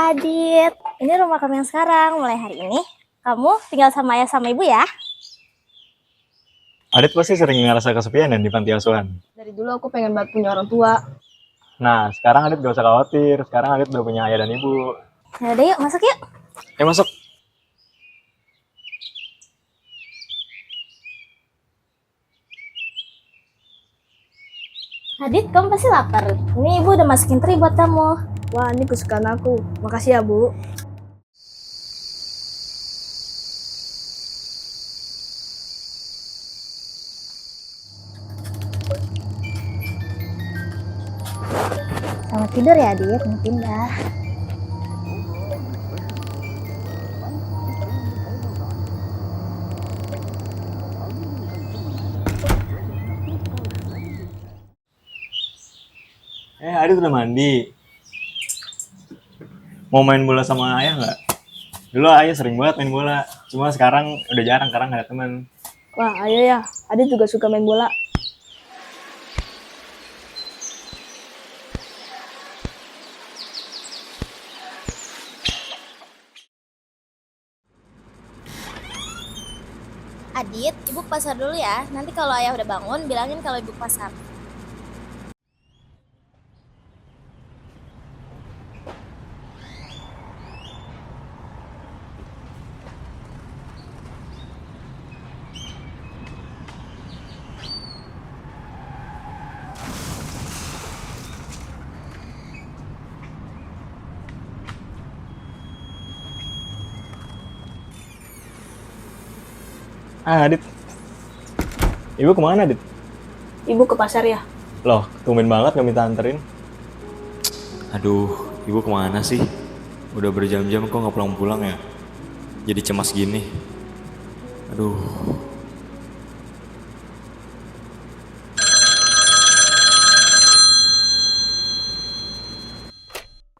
Adit, ini rumah kamu yang sekarang. Mulai hari ini, kamu tinggal sama ayah sama ibu ya. Adit pasti sering ngerasa kesepian di panti asuhan. Dari dulu aku pengen banget punya orang tua. Nah, sekarang Adit gak usah khawatir. Sekarang Adit udah punya ayah dan ibu. Yaudah yuk, masuk yuk. Masuk. Adit, kamu pasti lapar. Ini ibu udah masukin teri buat kamu. Wah, ini kesukaan aku. Makasih ya, Bu. Selamat tidur ya Adit, mau pindah. Adit udah mandi. Mau main bola sama ayah nggak? Dulu ayah sering banget main bola. Cuma sekarang udah jarang karena nggak ada teman. Wah, ayo ya. Adit juga suka main bola. Adit, ibu ke pasar dulu ya. Nanti kalau ayah udah bangun, bilangin kalau ibu ke pasar. Adit. Ibu kemana, Adit? Ibu ke pasar ya? Loh, tumben banget nggak minta anterin. Aduh, ibu kemana sih? Udah berjam-jam kok nggak pulang-pulang ya? Jadi cemas gini. Aduh.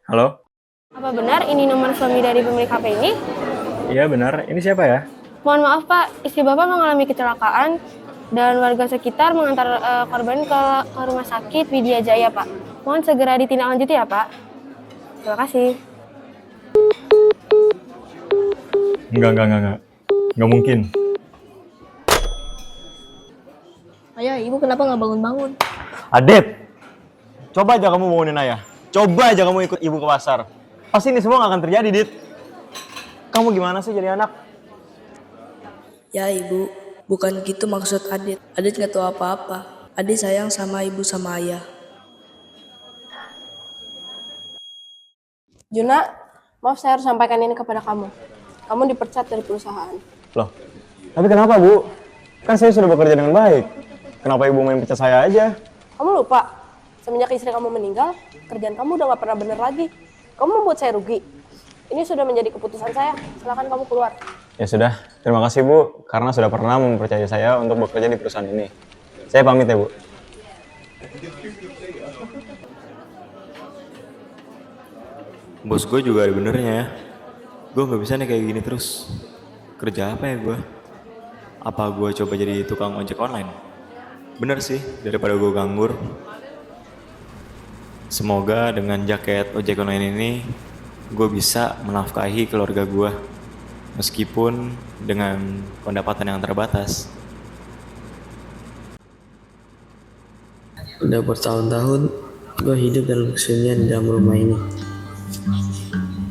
Halo? Apa benar ini nomor suami dari pemilik HP ini? Iya benar. Ini siapa ya? Mohon maaf, Pak. Istri Bapak mengalami kecelakaan dan warga sekitar mengantar korban ke rumah sakit Widya Jaya, Pak. Mohon segera ditindaklanjuti ya, Pak. Terima kasih. Enggak. Nggak mungkin. Ayah, ibu kenapa nggak bangun-bangun? Adit! Coba aja kamu bangunin ayah. Coba aja kamu ikut ibu ke pasar. Pasti ini semua nggak akan terjadi, Dit. Kamu gimana sih jadi anak? Ya ibu, bukan gitu maksud Adit. Adit gak tahu apa-apa. Adit sayang sama ibu sama ayah. Juna, maaf saya harus sampaikan ini kepada kamu. Kamu dipecat dari perusahaan. Loh, tapi kenapa, Bu? Kan saya sudah bekerja dengan baik. Kenapa ibu main pecat saya aja? Kamu lupa, semenjak istri kamu meninggal, kerjaan kamu udah gak pernah bener lagi. Kamu membuat saya rugi. Ini sudah menjadi keputusan saya. Silakan kamu keluar. Ya sudah, terima kasih Bu, karena sudah pernah mempercayai saya untuk bekerja di perusahaan ini. Saya pamit ya Bu. Bos gue juga ada benernya ya. Gue nggak bisa nih kayak gini terus. Kerja apa ya gue? Apa gue coba jadi tukang ojek online? Bener sih, daripada gue nganggur. Semoga dengan jaket ojek online ini gue bisa menafkahi keluarga gue. Meskipun dengan pendapatan yang terbatas. Udah bertahun-tahun gue hidup dalam kesunyian di dalam rumah ini.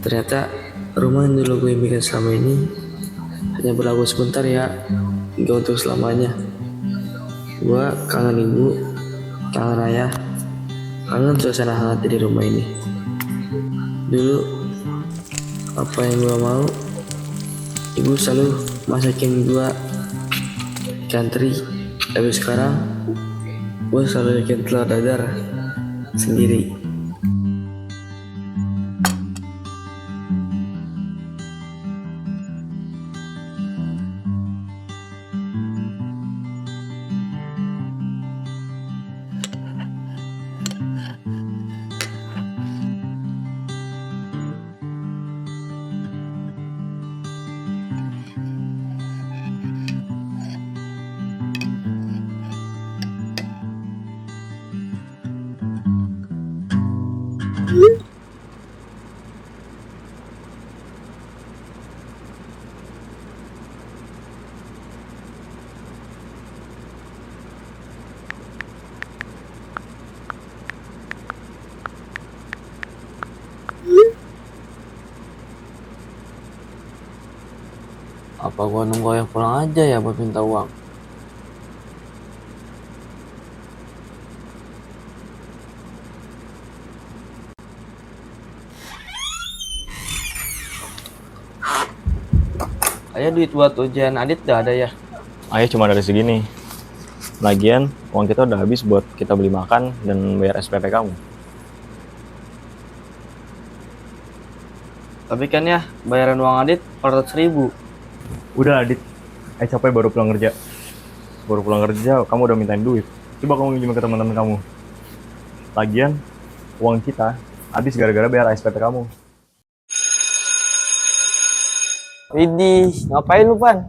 Ternyata rumah yang dulu gue impikan selama ini hanya berlaku sebentar ya, gak untuk selamanya. Gue kangen ibu, kangen ayah, kangen suasana hangat di rumah ini. Dulu apa yang gue mau, ibu selalu masakin gue ikan teri. Tapi sekarang gue selalu bikin telur dadar sendiri. Apa gua nunggu ayah pulang aja ya buat minta uang? Ayah duit buat ujian Adit udah ada ya? Ayah cuma dari segini. Lagian, uang kita udah habis buat kita beli makan dan bayar SPP kamu. Tapi kan ya, bayaran uang Adit 400.000. Udah Adit, Ayah capek baru pulang kerja. Baru pulang kerja, kamu udah mintain duit. Coba kamu minjem ke teman-teman kamu. Lagian, uang kita habis gara-gara bayar SPP kamu. Widih, ngapain lu, Pan?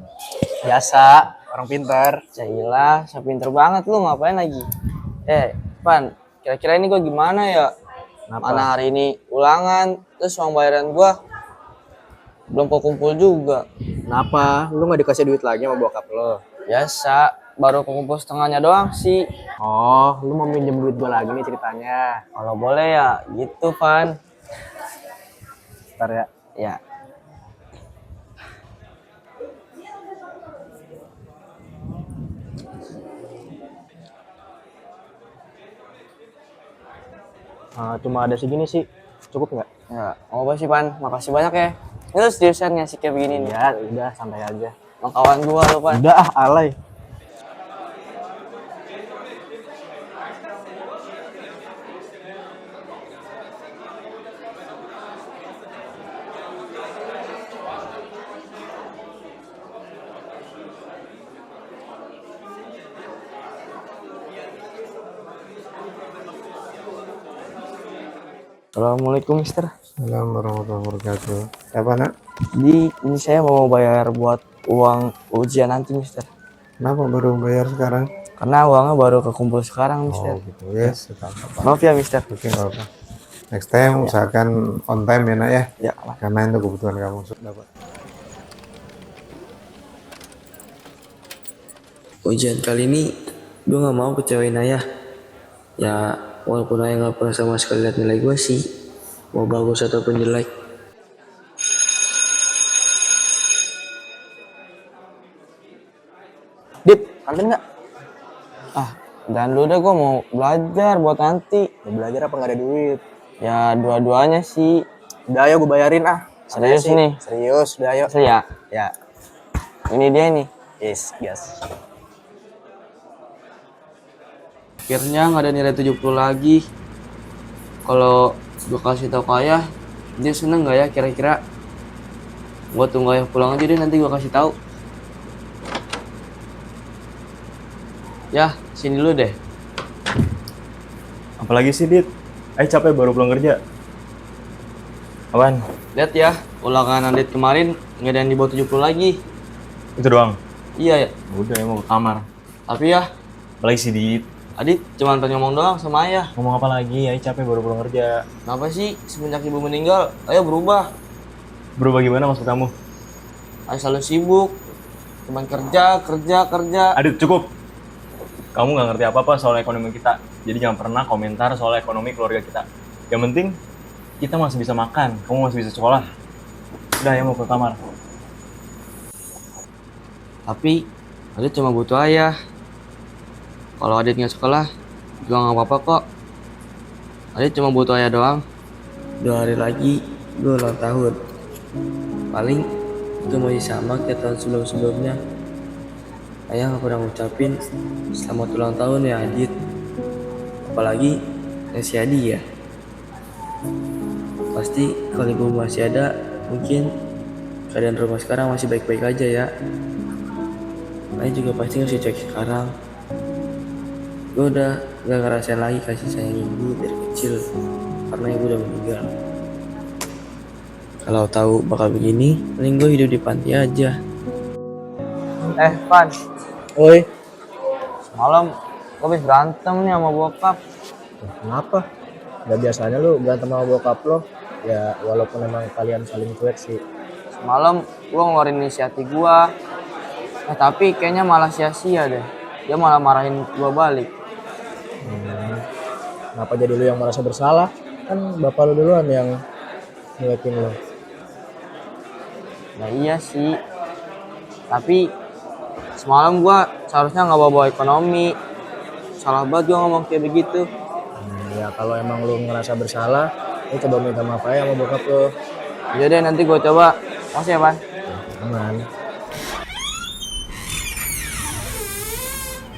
Biasa, orang pintar. Cailah, saya pinter banget lu, ngapain lagi? Pan, kira-kira ini gua gimana ya? Kenapa? Mana hari ini ulangan, terus uang bayaran gua belum kumpul juga. Kenapa? Lu nggak dikasih duit lagi sama bokap lo? Biasa, baru kumpul setengahnya doang sih. Oh, lu mau minjem duit gua lagi nih ceritanya. Kalau boleh ya, gitu, Pan. Ntar ya. Ya. Cuma ada segini sih. Cukup nggak? Ya, mau apa sih, Pan? Makasih banyak ya. Ini lu seriusan ngasih kayak begini nih. Ya, udah santai aja. Sama kawan gua lu, Pan. Udah alay. Assalamualaikum, Mister. Assalamualaikum warahmatullahi wabarakatuh. Apa nak? Ini saya mau bayar buat uang ujian nanti, Mister. Kenapa baru bayar sekarang? Karena uangnya baru kekumpul sekarang, Oh Mister. gitu ya, apa? Maaf ya, Mister. Oke, nggak apa. Next time usahakan on time ya nak ya. Ya, Karena itu kebutuhan kamu sudah dapat. ujian kali ini gue nggak mau kecewain ayah. Ya, walaupun ayah nggak pernah sama sekali lihat nilai gue sih, mau bagus ataupun jelek. Dit, kantin nggak? Dan dulu deh, gue mau belajar buat nanti. Mau belajar apa nggak ada duit? Ya, dua-duanya sih. Udah ayo gue bayarin ah. Santai Serius sih. nih? Serius, udah ayo. Asli ya? Ya, Ini dia nih. yes. Akhirnya nggak ada nilai 70 lagi. Kalau gue kasih tau ke ayah, dia seneng nggak ya kira-kira? Gue tunggu ayah pulang aja deh, nanti gue kasih tahu. Ya, sini dulu deh. Apalagi sih, Dit? Ayah capek baru pulang kerja. Apaan? Lihat ya, ulangan Adit kemarin nggak ada yang di bawah 70 lagi. Itu doang? Iya ya, Udah, ya mau ke kamar. tapi ya, Apalagi sih, Dit? Adit cuma pengen ngomong doang sama ayah. Ngomong apa lagi? Ayah capek baru pulang kerja. Kenapa sih semenjak ibu meninggal, ayah berubah? Berubah gimana maksud kamu? Ayah selalu sibuk, cuman kerja. Adit, cukup! Kamu nggak ngerti apa-apa soal ekonomi kita. Jadi jangan pernah komentar soal ekonomi keluarga kita. Yang penting, kita masih bisa makan. Kamu masih bisa sekolah. Udah, ya mau ke kamar. Tapi Adit cuma butuh ayah. Kalau Adit nggak sekolah, juga nggak apa-apa kok. Adit cuma butuh ayah doang. 2 hari lagi, gue ulang tahun. Paling itu masih sama kayak tahun sebelum-sebelumnya. Ayah nggak pernah ngucapin selamat ulang tahun ya Adit. Apalagi ngasih hadiah. Pasti kalau ibu masih ada, mungkin keadaan rumah sekarang masih baik-baik aja ya. Ayah juga pasti ngasih cek sekarang. Gue udah gak ngerasain lagi kasih sayang ibu dari kecil karena ibu udah meninggal. Kalau tahu bakal begini, mending gue hidup di panti aja. Pan, Oi, semalam gue habis berantem nih sama bokap. kenapa? Gak biasanya lu berantem sama bokap lo. Ya, walaupun emang kalian saling cuek sih. Semalam gue ngeluarin isi hati gue, tapi kayaknya malah sia-sia deh. Dia malah marahin gue balik. Kenapa jadi lu yang merasa bersalah? Kan bapak lu duluan yang nyuekin lu. Nah iya sih, Tapi semalam gua seharusnya nggak bawa ekonomi. Salah banget gua ngomong kayak begitu. Ya kalau emang lu ngerasa bersalah, lu coba minta maaf aja sama bokap lu. Iya deh, nanti gua coba. Makasih ya, Pan. Aman.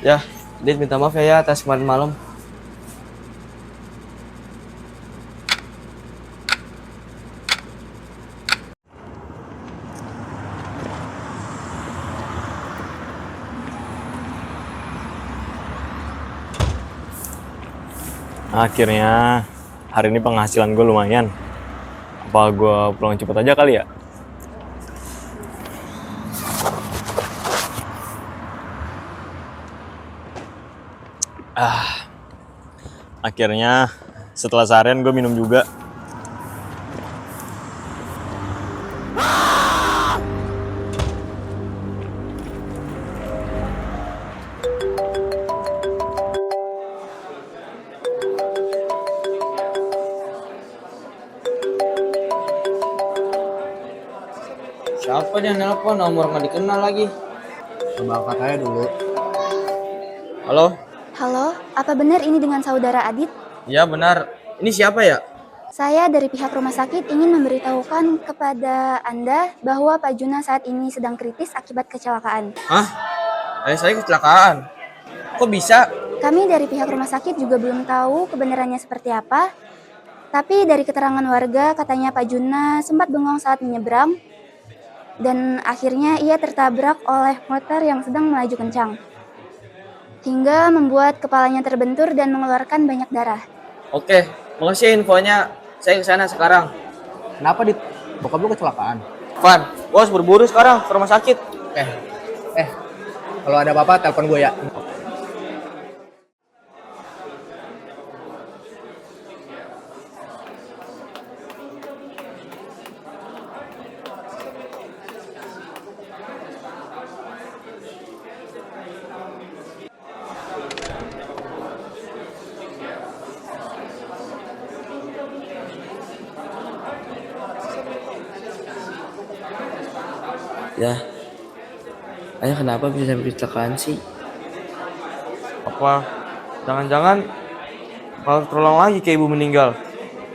Ya, Dit minta maaf ya atas kemarin malam. Akhirnya hari ini penghasilan gue lumayan. Apa gue pulang cepet aja kali ya? Akhirnya setelah seharian gue minum juga. Siapa dia nelpon? Nomor nggak dikenal lagi. Coba angkat aja dulu. Halo? Halo, apa benar ini dengan saudara Adit? Iya benar. Ini siapa ya? Saya dari pihak rumah sakit ingin memberitahukan kepada Anda bahwa Pak Juna saat ini sedang kritis akibat kecelakaan. Hah? Ayah saya kecelakaan. Kok bisa? Kami dari pihak rumah sakit juga belum tahu kebenarannya seperti apa. Tapi dari keterangan warga katanya Pak Juna sempat bengong saat menyeberang dan akhirnya ia tertabrak oleh motor yang sedang melaju kencang. Hingga membuat kepalanya terbentur dan mengeluarkan banyak darah. Oke, makasih infonya. Saya kesana sekarang. Kenapa, Dit? Bokap lu kecelakaan? Van, gua harus berburu sekarang ke rumah sakit. Kalau ada apa-apa telepon gue ya. Ya, ayah kenapa bisa sampai kecelakaan sih? Apa? Jangan-jangan kalau terulang lagi kayak ibu meninggal?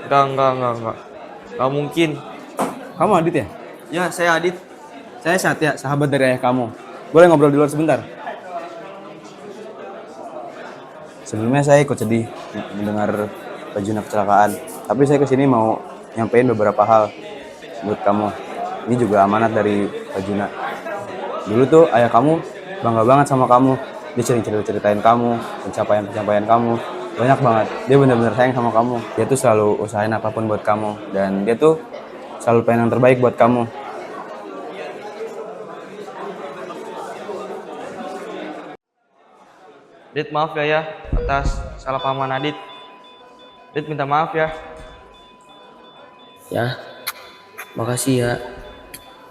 Enggak. Enggak mungkin. Kamu Adit ya? Ya, saya Adit. Saya Satya, sahabat dari ayah kamu. Boleh ngobrol di luar sebentar? Sebelumnya saya ikut sedih mendengar Pak Juna kecelakaan. Tapi saya kesini mau nyampein beberapa hal buat kamu. Ini juga amanat dari Pak Juna. Dulu tuh ayah kamu bangga banget sama kamu. Dia sering ceritain kamu, pencapaian kamu. Banyak banget. Dia benar-benar sayang sama kamu. Dia tuh selalu usahain apapun buat kamu. Dan dia tuh selalu pengen yang terbaik buat kamu. Dit, maaf ya atas salah pahaman Adit. Dit minta maaf ya. Ya, makasih ya.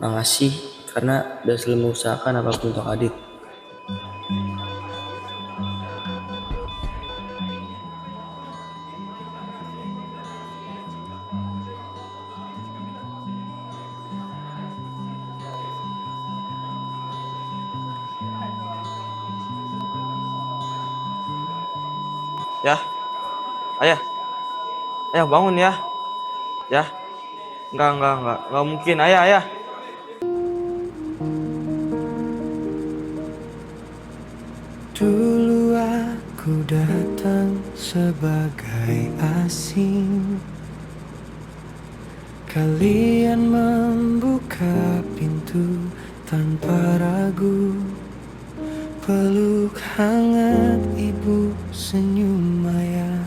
Makasih karena udah selalu mengusahakan apapun untuk Adit. Ya, ayah bangun ya. Ya, enggak mungkin, ayah. Dulu aku datang sebagai asing. Kalian membuka pintu tanpa ragu. Peluk hangat ibu, senyum ayah,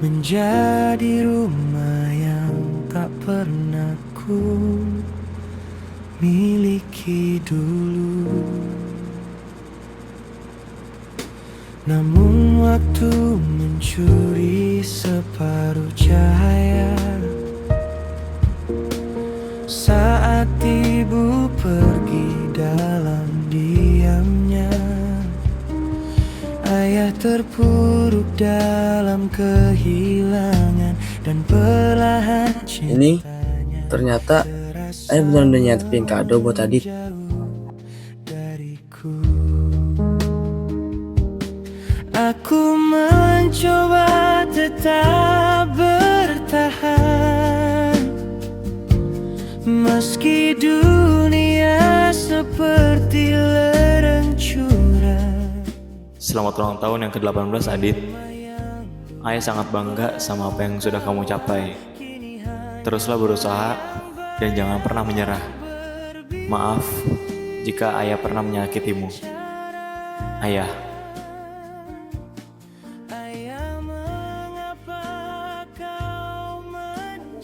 menjadi rumah yang tak pernah ku miliki dulu. Namun waktu mencuri separuh cahaya saat ibu pergi dalam diamnya. Ayah terpuruk dalam kehilangan dan perlahan Ini ternyata ayah benar udah nyiapin kado buat Adit. Aku mencoba tetap bertahan, meski dunia seperti lereng curah. Selamat ulang tahun yang ke-18 Adit. Ayah sangat bangga sama apa yang sudah kamu capai. Teruslah berusaha dan jangan pernah menyerah. Maaf jika ayah pernah menyakitimu. Ayah.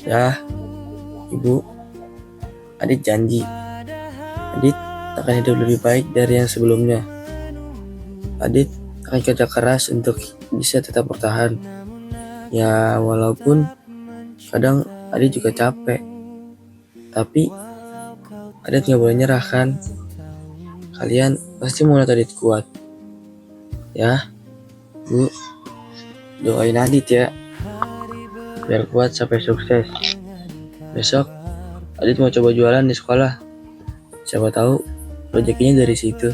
Ya, Ibu, Adit janji, Adit akan hidup lebih baik dari yang sebelumnya. Adit akan kerja keras untuk bisa tetap bertahan. Ya, walaupun kadang Adit juga capek, tapi Adit gak boleh nyerah kan? Kalian pasti mau lihat Adit kuat. Ya, Bu, doain Adit ya, biar kuat sampai sukses. Besok Adit mau coba jualan di sekolah. Siapa tahu rezekinya dari situ.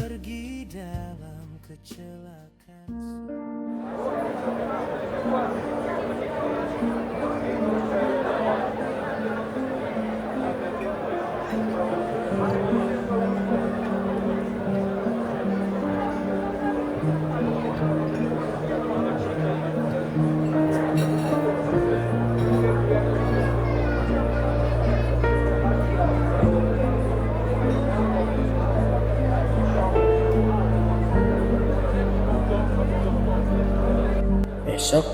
Besok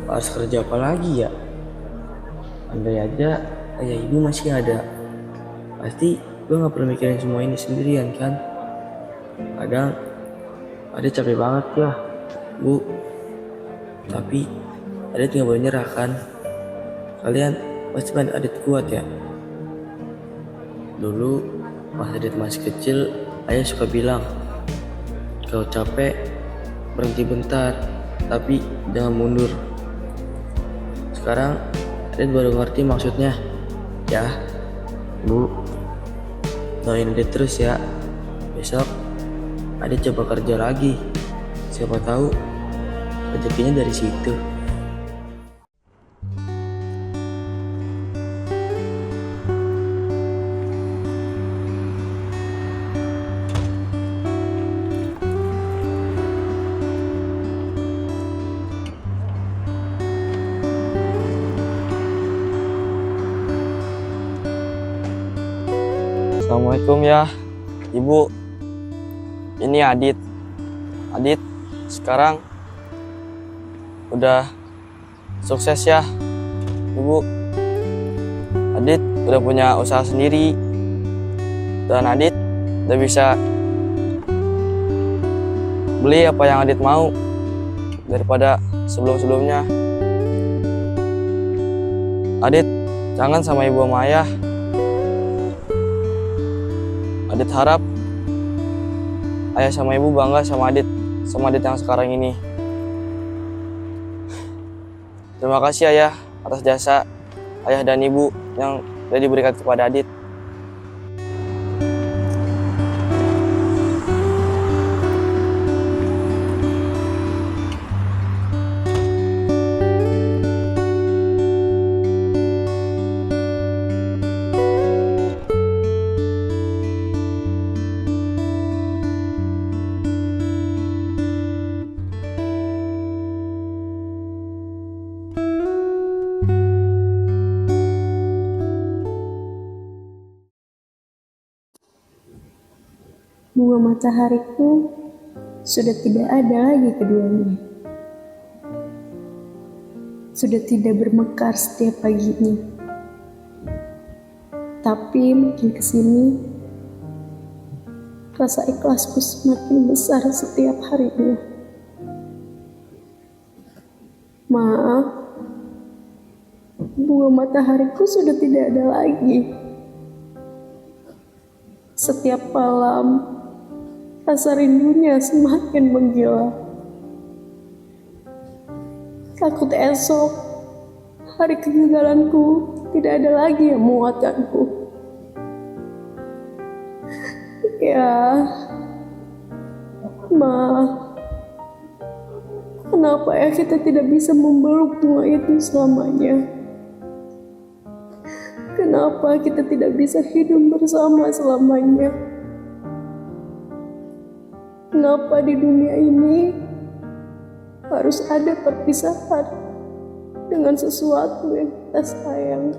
harus kerja apa lagi ya? Andai aja ayah ibu masih ada. Pasti gue gak perlu mikirin semua ini sendirian kan? Kadang Adit capek banget ya, Bu. Tapi Adit gak boleh nyerah kan? Kalian pasti pengen Adit kuat ya? Dulu pas Adit masih kecil, ayah suka bilang, kalau capek berhenti bentar, tapi jangan mundur. Sekarang Adit baru ngerti maksudnya. Ya, Bu, doain Adit terus ya. Besok Adit coba kerja lagi. Siapa tahu rezekinya dari situ. Assalamualaikum ya, Ibu. Ini Adit. Adit sekarang udah sukses ya, Ibu. Adit udah punya usaha sendiri. Dan Adit udah bisa beli apa yang Adit mau daripada sebelum-sebelumnya. Adit kangen sama ibu sama ayah. Adit harap ayah sama ibu bangga sama Adit yang sekarang ini. Terima kasih ayah atas jasa ayah dan ibu yang sudah diberikan kepada Adit. Bunga matahariku sudah tidak ada lagi keduanya. Sudah tidak bermekar setiap paginya. Tapi makin kesini, rasa ikhlasku semakin besar setiap harinya. Maaf, bunga matahariku sudah tidak ada lagi. Setiap malam, rasa rindunya semakin menggila. Takut esok, hari kegagalanku tidak ada lagi yang menguatkanku. Ya, Ma, Kenapa ya kita tidak bisa memeluk bunga itu selamanya? Kenapa kita tidak bisa hidup bersama selamanya? Kenapa di dunia ini harus ada perpisahan dengan sesuatu yang kita sayang?